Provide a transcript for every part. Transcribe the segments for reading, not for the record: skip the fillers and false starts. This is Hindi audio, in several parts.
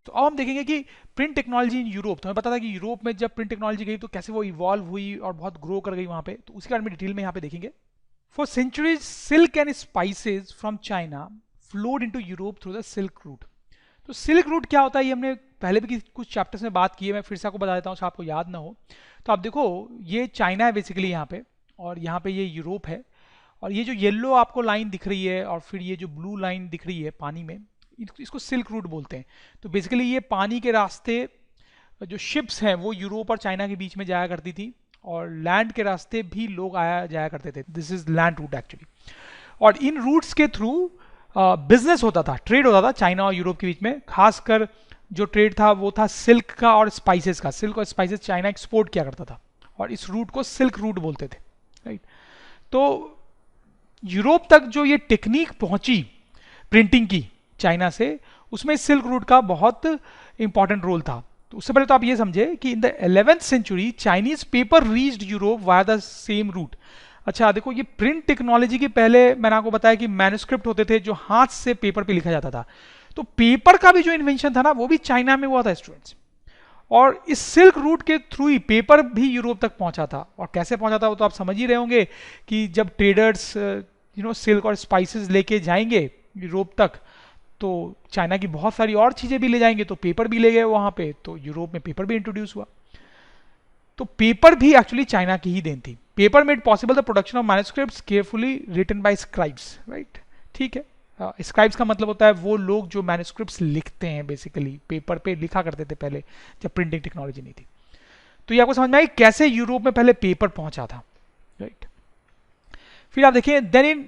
तो अब हम देखेंगे कि प्रिंट टेक्नोलॉजी इन यूरोप, तो हमें पता था कि यूरोप में जब प्रिंट टेक्नोलॉजी गई तो कैसे वो इवॉल्व हुई और बहुत ग्रो कर गई वहाँ पे, तो उसके बारे में डिटेल में यहाँ पे देखेंगे। For centuries silk and spices from China flowed into Europe through the silk route. तो सिल्क रूट क्या होता है ये हमने पहले भी कुछ चैप्टर्स में बात की है, मैं फिर से आपको बता देता हूँ आपको याद ना हो। तो आप देखो ये चाइना है बेसिकली यहाँ पे, और यहाँ पे ये यूरोप है, और ये जो येलो आपको लाइन दिख रही है और फिर ये जो ब्लू लाइन दिख रही है पानी में, इसको सिल्क रूट बोलते हैं। तो बेसिकली ये पानी के रास्ते जो शिप्स हैं वो यूरोप और चाइना के बीच में जाया करती थी, और लैंड के रास्ते भी लोग आया जाया करते थे। This is land route actually. और इन रूट्स के थ्रू बिजनेस होता था, ट्रेड होता था चाइना और यूरोप के बीच में। खासकर जो ट्रेड था वो था सिल्क का और स्पाइसेस का। सिल्क और स्पाइसेस चाइना एक्सपोर्ट किया करता था, और इस रूट को सिल्क रूट बोलते थे, राइट। तो यूरोप तक जो ये टेक्निक पहुंची प्रिंटिंग की चाइना से, उसमें सिल्क रूट का बहुत इंपॉर्टेंट रोल था। तो उससे पहले तो आप ये समझे कि in the 11th century Chinese paper reached Europe via the same route. अच्छा देखो, ये प्रिंट टेक्नोलॉजी के पहले मैंने आपको बताया कि मैन्युस्क्रिप्ट होते थे जो हाथ से पेपर पे लिखा जाता था। तो पेपर का भी जो इन्वेंशन था ना वो भी चाइना में हुआ था स्टूडेंट्स, और इस सिल्क रूट के थ्रू ही पेपर भी यूरोप तक पहुंचा था। और कैसे पहुंचा था वो तो आप समझ ही रहे होंगे कि जब ट्रेडर्स सिल्क और स्पाइसेस लेके जाएंगे यूरोप तक, तो चाइना की बहुत सारी और चीजें भी ले जाएंगे, तो पेपर भी ले गए वहां पे, तो यूरोप में पेपर भी इंट्रोड्यूस हुआ। तो पेपर भी एक्चुअली चाइना की ही देन थी। Paper made possible the production of manuscripts carefully written by scribes, right. ठीक है, स्क्राइब्स का मतलब होता है वो लोग जो मैन्युस्क्रिप्ट्स लिखते हैं, बेसिकली पेपर पे लिखा करते थे पहले जब प्रिंटिंग टेक्नोलॉजी नहीं थी। तो ये आपको समझ में आई कैसे यूरोप में पहले पेपर पहुंचा था, राइट। फिर आप देखिए देन इन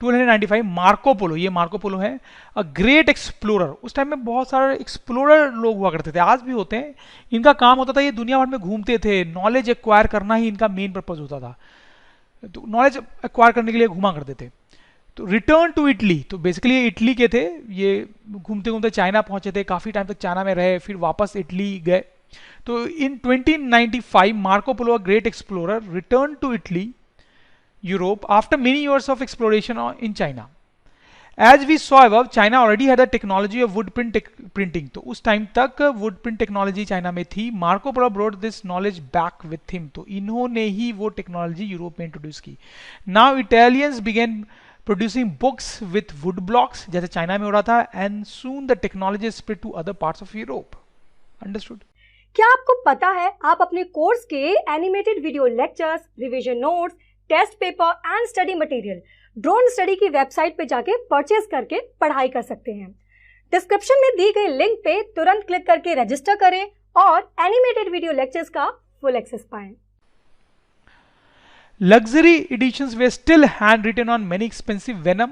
1295 मार्को पोलो, ये मार्को पोलो है, अ ग्रेट एक्सप्लोरर। उस टाइम में बहुत सारे एक्सप्लोरर लोग हुआ करते थे, आज भी होते हैं। इनका काम होता था ये दुनिया भर में घूमते थे, नॉलेज एक्वायर करना ही इनका मेन पर्पज होता था। तो नॉलेज एक्वायर करने के लिए घुमा करते थे। तो रिटर्न टू इटली, तो बेसिकली ये इटली के थे, ये घूमते घूमते चाइना पहुंचे थे, काफी टाइम तक चाइना में रहे, फिर वापस इटली गए। तो in 2095 Marco Polo, great explorer, return to Italy Europe after many years of exploration in China. As we saw above, China already had the technology of wood printing. तो उस टाइम तक वुड प्रिंट टेक्नोलॉजी चाइना में थी। Marco Polo brought this knowledge back with him, तो इन्होंने ही वो टेक्नोलॉजी यूरोप में इंट्रोड्यूस की। Now Italians began producing books with wood blocks, जैसे चाइना में हो रहा था, and soon the technology spread to other parts of Europe. Understood? क्या आपको पता है आप अपने कोर्स के animated video lectures, revision notes, test paper and study material drone study की वेबसाइट पे जाके परचेज करके पढ़ाई कर सकते हैं। डिस्क्रिप्शन में दी गई लिंक पे तुरंत क्लिक करके रजिस्टर करें और एनिमेटेड वीडियो लेक्चर्स का फुल एक्सेस पाएं। Luxury editions were still hand written on many expensive vellum.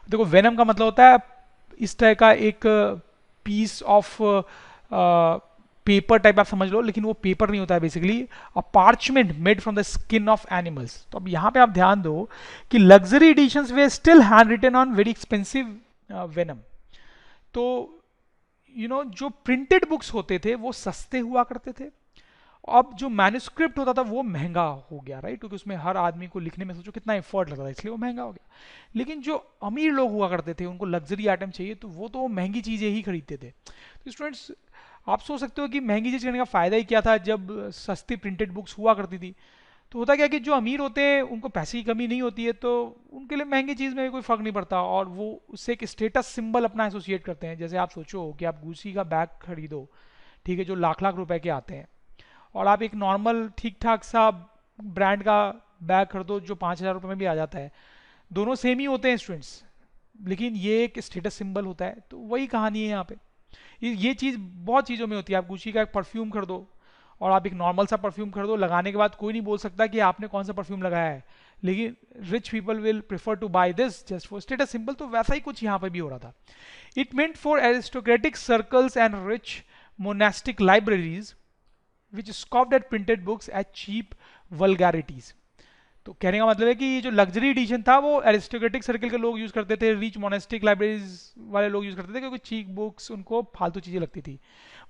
देखो वेनम का मतलब होता है इस तरह का एक पीस ऑफ पेपर टाइप आप समझ लो, लेकिन वो पेपर नहीं होता है, basically a parchment made from the skin of animals. तो अब यहाँ पे आप ध्यान दो कि luxury editions were still hand written on very expensive vellum. तो जो प्रिंटेड बुक्स होते थे वो सस्ते हुआ करते थे। अब जो मैन्युस्क्रिप्ट होता था वो महंगा हो गया, राइट, क्योंकि उसमें हर आदमी को लिखने में सोचो कितना एफर्ट लगता था, इसलिए वो महंगा हो गया। लेकिन जो अमीर लोग हुआ करते थे उनको लग्जरी आइटम चाहिए, तो वो महंगी चीजें ही खरीदते थे। तो स्टूडेंट्स आप सोच सकते हो कि महंगी चीज करने का फायदा ही क्या था जब सस्ती प्रिंटेड बुक्स हुआ करती थी। तो होता क्या कि जो अमीर होते हैं उनको पैसे की कमी नहीं होती है, तो उनके लिए महंगी चीज़ में भी कोई फ़र्क नहीं पड़ता, और वो उससे एक स्टेटस सिंबल अपना एसोसिएट करते हैं। जैसे आप सोचो कि आप गुची का बैग खरीदो, ठीक है, जो लाख लाख रुपए के आते हैं, और आप एक नॉर्मल ठीक ठाक सा ब्रांड का बैग खरीदो जो 5,000 रुपये में भी आ जाता है। दोनों सेम ही होते हैं स्टूडेंट्स, लेकिन ये एक स्टेटस सिंबल होता है। तो वही कहानी है यहाँ पे। ये चीज़ बहुत चीज़ों में होती है। आप गुची का एक परफ्यूम खरीदो और आप एक नॉर्मल सा परफ्यूम खरीदो, लगाने के बाद कोई नहीं बोल सकता कि आपने कौन सा परफ्यूम लगाया है, लेकिन rich people will prefer to buy this just for status symbol. तो वैसा ही कुछ यहाँ पे भी हो रहा था। It meant for aristocratic circles and rich monastic libraries which scoffed at printed books at cheap vulgarities. तो कहने का मतलब है कि ये जो लग्जरी एडिशन था वो एरिस्टोक्रेटिक सर्कल के लोग यूज करते थे, रिच मोनेस्टिक लाइब्रेरीज वाले लोग यूज करते थे, क्योंकि चीप बुक्स उनको फालतू चीजें लगती थी।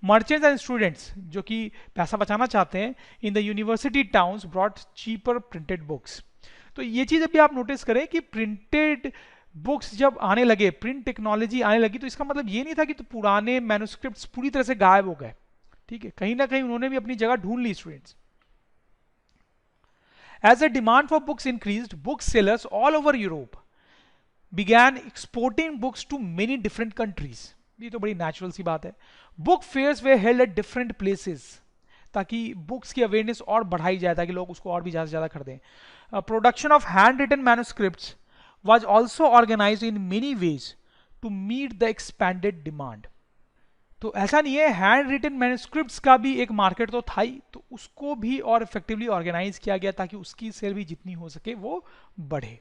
मर्चेंट्स एंड स्टूडेंट्स जो कि पैसा बचाना चाहते हैं in the university towns brought cheaper printed books. तो ये चीज अभी आप नोटिस करें कि प्रिंटेड बुक्स जब आने लगे, प्रिंट टेक्नोलॉजी आने लगी, तो इसका मतलब ये नहीं था कि तो पुराने मैन्युस्क्रिप्ट्स पूरी तरह से गायब हो गए, ठीक है, कहीं ना कहीं उन्होंने भी अपनी जगह ढूंढ ली students. As the demand for books increased, book sellers all over Europe began exporting books to many different countries। ये तो बड़ी नेचुरल सी बात है। Book fairs were held at different places, ताकि बुक्स की अवेयरनेस और बढ़ाई जाए, ताकि लोग उसको और भी ज़्यादा से ज़्यादा खरीदें। Production of hand written manuscripts was also organised in many ways to meet the expanded demand. तो ऐसा नहीं है, हैंड रिटन मैन्युस्क्रिप्ट्स का भी एक मार्केट तो था ही, तो उसको भी और इफेक्टिवली ऑर्गेनाइज किया गया ताकि उसकी सेल भी जितनी हो सके वो बढ़े।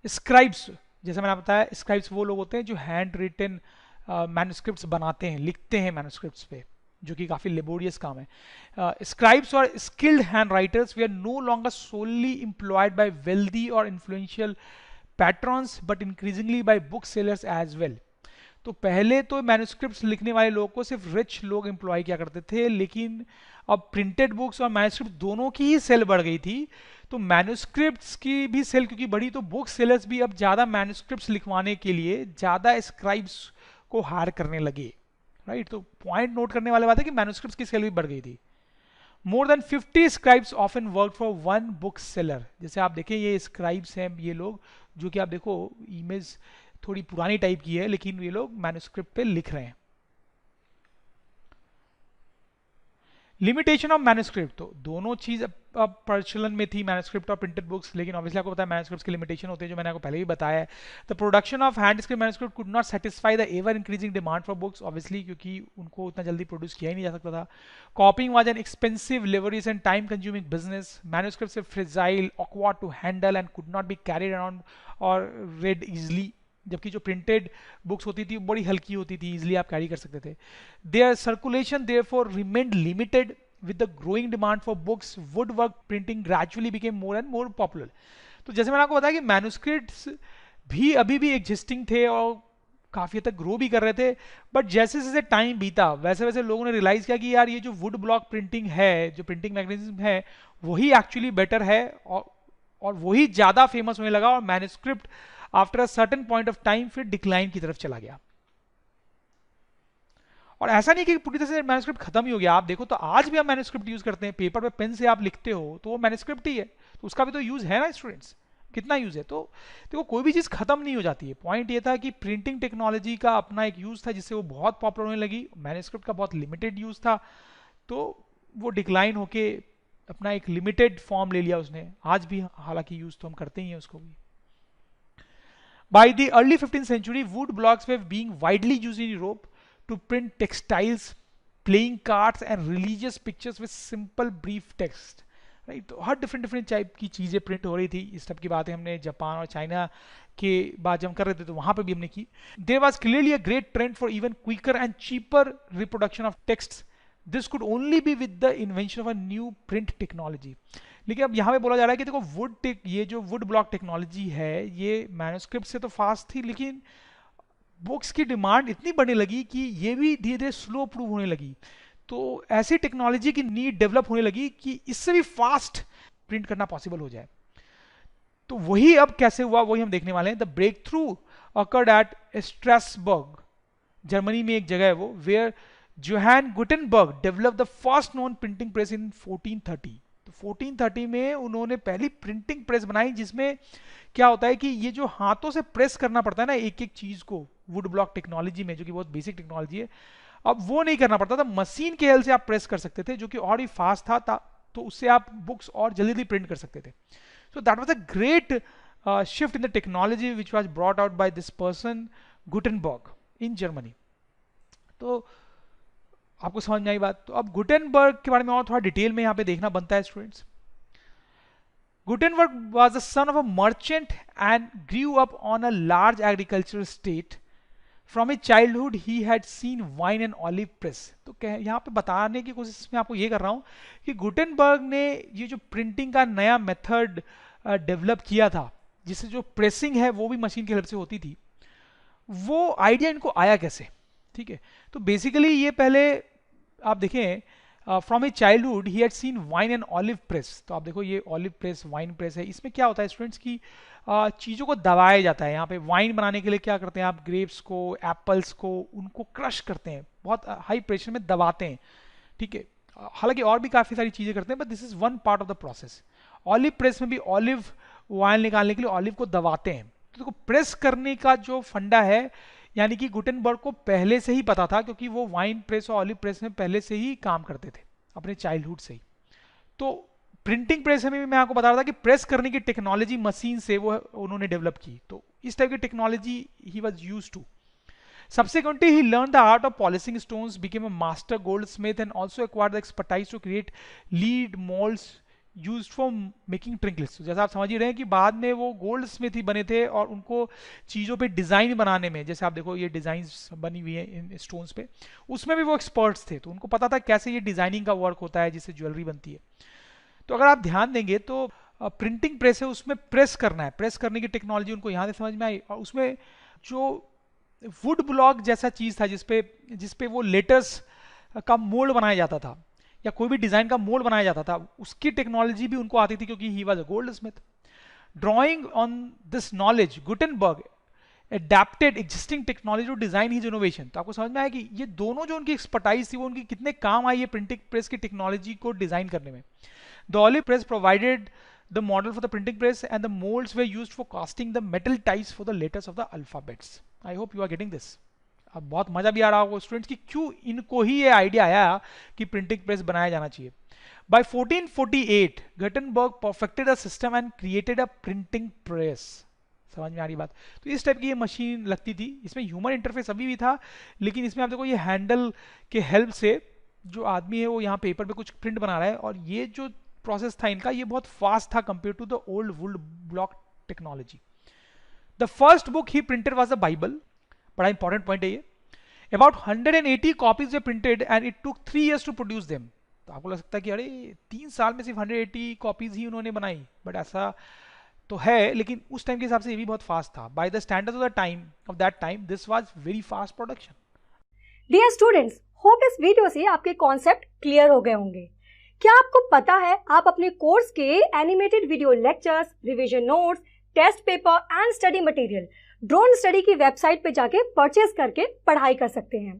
स्क्राइब्स, जैसे मैंने बताया, स्क्राइब्स वो लोग होते हैं जो हैंड रिटन मैन्युस्क्रिप्ट्स बनाते हैं, लिखते हैं मैन्युस्क्रिप्ट्स पे, जो कि काफ़ी लेबोरियस काम है। स्क्राइब्स और skilled hand writers were no longer solely employed by wealthy और influential patrons but increasingly by book sellers as well. तो पहले तो मैन्युस्क्रिप्ट्स लिखने वाले लोगों को सिर्फ रिच लोग एम्प्लॉय किया करते थे, लेकिन अब प्रिंटेड बुक्स और मैन्युस्क्रिप्ट दोनों की ही सेल बढ़ गई थी, तो मैन्युस्क्रिप्ट्स की भी सेल क्योंकि बढ़ी, तो बुक सेलर्स भी अब ज़्यादा मैन्युस्क्रिप्ट्स लिखवाने के लिए ज़्यादा स्क्राइब्स को हायर करने लगे, राइट। तो पॉइंट नोट करने वाली बात है कि मैन्युस्क्रिप्ट्स की सेल भी बढ़ गई थी। More than 50 scribes often work for one book seller. जैसे आप देखें ये स्क्राइब्स हैं, ये लोग जो कि आप देखो इमेज थोड़ी पुरानी टाइप की है, लेकिन ये लोग मैन्युस्क्रिप्ट पे लिख रहे हैं। लिमिटेशन ऑफ मैन्युस्क्रिप्ट, तो दोनों चीज अब प्रचलन में थी, मैन्युस्क्रिप्ट और प्रिंटेड बुक्स, लेकिन ऑब्वियसली आपको पता है मैन्युस्क्रिप्ट्स की लिमिटेशन होती है, जो मैंने आपको पहले भी बताया है। The production of hand script manuscript could not satisfy the ever increasing demand for books, obviously क्योंकि उनको उतना जल्दी प्रोड्यूस किया ही नहीं जा सकता था। Copying was an expensive, laborious and time consuming business. Manuscripts are fragile, awkward to handle and could not be carried around or read easily, जबकि जो प्रिंटेड बुक्स होती थी बड़ी हल्की होती थी, इजिली आप कैरी कर सकते थे। Their circulation therefore remained limited. With the growing demand for books, woodwork printing gradually became more and more popular। तो जैसे मैंने आपको बताया कि मैन्युस्क्रिप्ट्स भी अभी भी एग्जिस्टिंग थे और काफ़ी हद तक ग्रो भी कर रहे थे, बट जैसे जैसे टाइम बीता वैसे वैसे लोगों ने रियलाइज़ किया कि यार ये जो वुड ब्लॉक प्रिंटिंग है, जो प्रिंटिंग मैकेनिज्म है, वही एक्चुअली बेटर है, और वही ज़्यादा फेमस होने लगा, और manuscript after a certain point of time फिर डिक्लाइन की तरफ चला गया। और ऐसा नहीं कि पूरी तरह से मैन्युस्क्रिप्ट खत्म ही हो गया, आप देखो तो आज भी हम मैन्युस्क्रिप्ट यूज करते हैं, पेपर पे पेन से आप लिखते हो तो वो मैन्युस्क्रिप्ट ही है, तो उसका भी तो यूज है ना स्टूडेंट्स, कितना यूज है। तो देखो कोई भी चीज़ खत्म नहीं हो जाती है। पॉइंट ये था कि प्रिंटिंग टेक्नोलॉजी का अपना एक यूज था जिससे वो बहुत पॉपुलर होने लगी, मैन्युस्क्रिप्ट का बहुत लिमिटेड यूज था, तो वो डिक्लाइन होके अपना एक लिमिटेड फॉर्म ले लिया उसने। आज भी हालांकि यूज तो हम करते ही हैं उसको भी। By the early 15th century, wood blocks were being widely used in Europe to print textiles, playing cards and religious pictures with simple brief text, right. तो हर डिफरेंट टाइप की चीज़ें प्रिंट हो रही थी। इस टाइप की बातें हमने जापान और चाइना के बाद जब हम कर रहे थे तो वहाँ पे भी हमने की। There was clearly a great trend for even quicker and cheaper reproduction of text. This could only be with the invention of a new print technology. लेकिन अब यहाँ पे बोला जा रहा है कि देखो ये जो वुड ब्लॉक टेक्नोलॉजी है ये मैन्युस्क्रिप्ट से तो फास्ट थी, लेकिन बुक्स की डिमांड इतनी बढ़ने लगी कि ये भी धीरे धीरे स्लो प्रूव होने लगी। तो ऐसी टेक्नोलॉजी की नीड डेवलप होने लगी कि इससे भी फास्ट प्रिंट करना पॉसिबल हो जाए। तो वही अब कैसे हुआ वही हम देखने वाले हैं। The breakthrough occurred at Strasbourg, Germany में एक जगह है वो, where Johann Gutenberg develop the first known printing press in 1430। तो 1430 में उन्होंने पहली प्रिंटिंग प्रेस बनाई, जिसमें क्या होता है कि ये जो हाथों से प्रेस करना पड़ता है ना एक एक चीज को वुड ब्लॉक टेक्नोलॉजी में, जो कि बहुत बेसिक टेक्नोलॉजी है, अब वो नहीं करना पड़ता था, मशीन के हेल्प से आप प्रेस कर सकते थे, जो कि और ही फास्ट था, तो उससे आप बुक्स और जल्दी प्रिंट कर सकते थे। So that was a great shift in the technology which was brought out by this person Gutenberg in Germany. तो आपको समझ में आई बात। तो अब गुटेनबर्ग के बारे में और थोड़ा डिटेल में यहाँ पे देखना बनता है students. Gutenberg was the son of a merchant and grew up on a large agricultural estate. From his childhood, he had seen wine and olive press. तो यहाँ पे बताने की कोशिश में आपको ये कर रहा हूँ कि गुटेनबर्ग ने ये जो प्रिंटिंग का नया मेथड डेवलप किया था, जिससे जो प्रेसिंग है वो भी मशीन की हेल्प से होती थी, वो आइडिया इनको आया कैसे, ठीक है। तो बेसिकली ये पहले आप देखें from A childhood he had seen wine and olive press. तो आप देखो ये ऑलिव प्रेस, वाइन प्रेस है। इसमें क्या होता है स्टूडेंट्स की चीज़ों को दबाया जाता है। यहाँ पे वाइन बनाने के लिए क्या करते हैं आप, ग्रेप्स को, एप्पल्स को, उनको क्रश करते हैं, बहुत हाई प्रेशर में दबाते हैं, ठीक है। हालांकि और भी काफ़ी सारी चीज़ें करते हैं, but this is one part of the process. Olive press में भी ऑलिव वाइन निकालने के लिए ऑलिव को दबाते हैं। तो देखो प्रेस करने का जो फंडा है, यानी कि गुटेनबर्ग को पहले से ही पता था, क्योंकि वो वाइन प्रेस और ऑलिव प्रेस में पहले से ही काम करते थे अपने चाइल्डहुड से ही। तो प्रिंटिंग प्रेस में भी मैं आपको बता रहा था कि प्रेस करने की टेक्नोलॉजी मशीन से वो उन्होंने डेवलप की। तो इस टाइप की technology he was used to. Subsequently, he learned the art of polishing stones, became a master goldsmith, and also acquired the expertise to create lead molds used for making trinkets. So, जैसा आप समझ ही रहे हैं कि बाद में वो गोल्ड स्मिथ ही बने थे और उनको चीज़ों पे डिज़ाइन बनाने में, जैसे आप देखो ये डिज़ाइंस बनी हुई है इन स्टोन्स पे, उसमें भी वो एक्सपर्ट्स थे। तो उनको पता था कैसे ये डिज़ाइनिंग का वर्क होता है जिससे ज्वेलरी बनती है। तो अगर आप ध्यान देंगे तो प्रिंटिंग प्रेस है, उसमें प्रेस करना है, प्रेस करने की टेक्नोलॉजी उनको यहाँ से समझ में आई। और उसमें जो वुड ब्लॉक जैसा चीज़ था जिसपे वो लेटर्स का मोल्ड बनाया जाता था या कोई भी डिज़ाइन का मोल्ड बनाया जाता था, उसकी टेक्नोलॉजी भी उनको आती थी, क्योंकि he was a goldsmith. Drawing on this knowledge, Gutenberg adapted existing technology to design his innovation. तो आपको समझ में आया कि ये दोनों जो उनकी एक्सपर्टाइज थी वो उनकी कितने काम आई है प्रिंटिंग प्रेस की टेक्नोलॉजी को डिजाइन करने में। The olive press provided the model for the printing press and the molds were used for casting the metal types for the letters of the alphabets. I hope you are getting this. अब बहुत मजा भी आ रहा होगा स्टूडेंट्स कि क्यों इनको ही ये आइडिया आया कि प्रिंटिंग प्रेस बनाया जाना चाहिए। By 1448, Gutenberg perfected a system and created a printing press. समझ में आ रही बात? तो इस टाइप की ये मशीन लगती थी, इसमें ह्यूमन इंटरफेस अभी भी था, लेकिन इसमें आप देखो ये हैंडल के हेल्प से जो आदमी है वो यहाँ पेपर पे कुछ प्रिंट बना रहा है, और ये जो प्रोसेस था इनका ये बहुत फास्ट था compare to the old wood block technology. The first book he printed was the Bible. बड़ा इंपॉर्टेंट पॉइंट है ये। About 180 copies were printed and it took 3 years to produce them. तो आपको लग सकता है कि अरे 3 साल में सिर्फ 180 कॉपीज ही उन्होंने बनाई, बट ऐसा तो है, लेकिन उस टाइम के हिसाब से ये भी बहुत फास्ट था। By the standards of the time of that time this was very fast production. Dear students, hope इस वीडियो से आपके कॉन्सेप्ट क्लियर हो गए होंगे। क्या आपको पता है आप अपने कोर्स के animated video lectures, revision notes, test paper and study material drone study की वेबसाइट पे जाके परचेज करके पढ़ाई कर सकते हैं।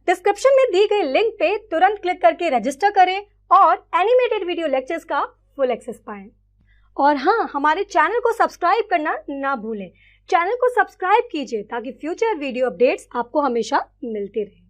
डिस्क्रिप्शन में दी गई लिंक पे तुरंत क्लिक करके रजिस्टर करें और एनिमेटेड वीडियो लेक्चर्स का फुल एक्सेस पाएं। और हाँ, हमारे चैनल को सब्सक्राइब करना ना भूलें। चैनल को सब्सक्राइब कीजिए ताकि फ्यूचर वीडियो अपडेट्स आपको हमेशा मिलती रहे।